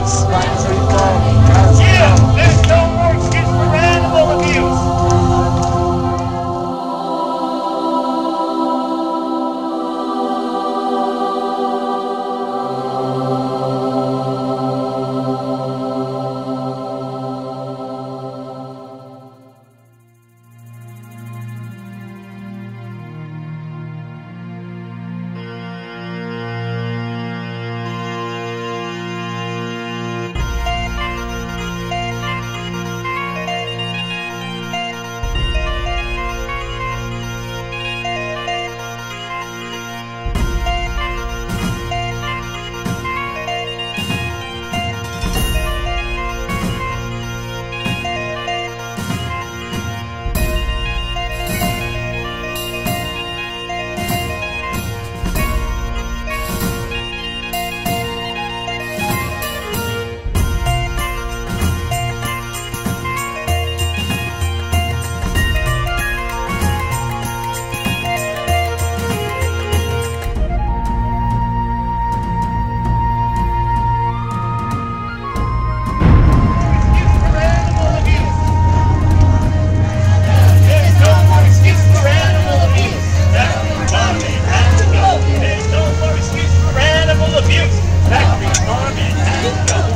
abuse. Factory farming has to go.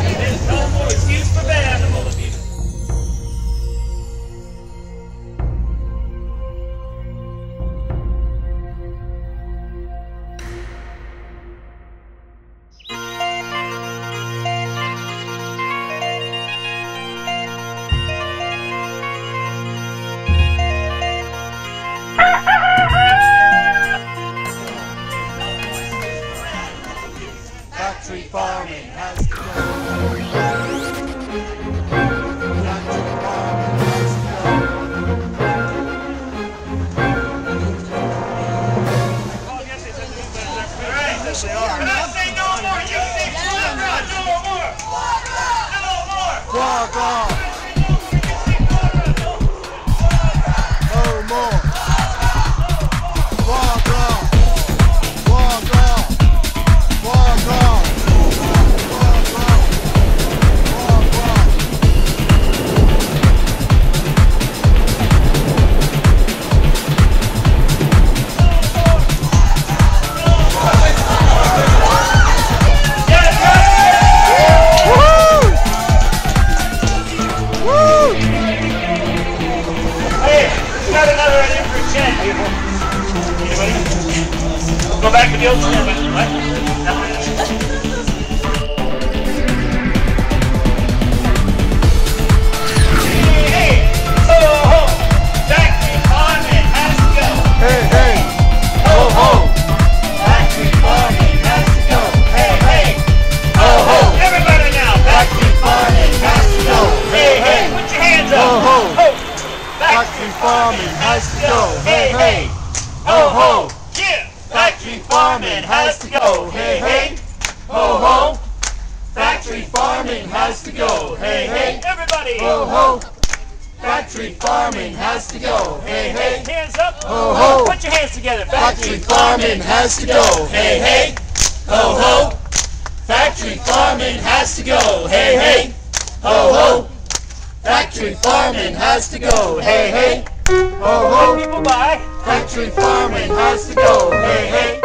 Yeah, there's no more excuse for animal abuse. Factory farming has to go. When I say no more, you say no more. Foie gras. No more. Foie gras. Foie gras. Foie gras. Go back to the old stand, right? Hey, ho, ho, factory farming has to go. Hey, hey, ho, ho, Factory farming has to go. Hey, hey, ho, ho. Everybody now, factory farming has to go. Hey, hey, put your hands up. Ho, ho. Ho. Factory farming has to go. Hey, hey, ho, ho. Yeah. Factory farming has to go. Hey, hey, ho, ho. Factory farming has to go. Hey, hey, everybody. Ho, ho. Factory farming has to go. Hey, hey, Hands up. ho, ho. Put your hands together. Factory farming has to go. Hey, hey, ho, ho. Factory farming has to go. Hey, hey, ho, ho. Factory farming has to go. Hey, hey, ho, ho. People by. Factory farming has to go. Hey, hey.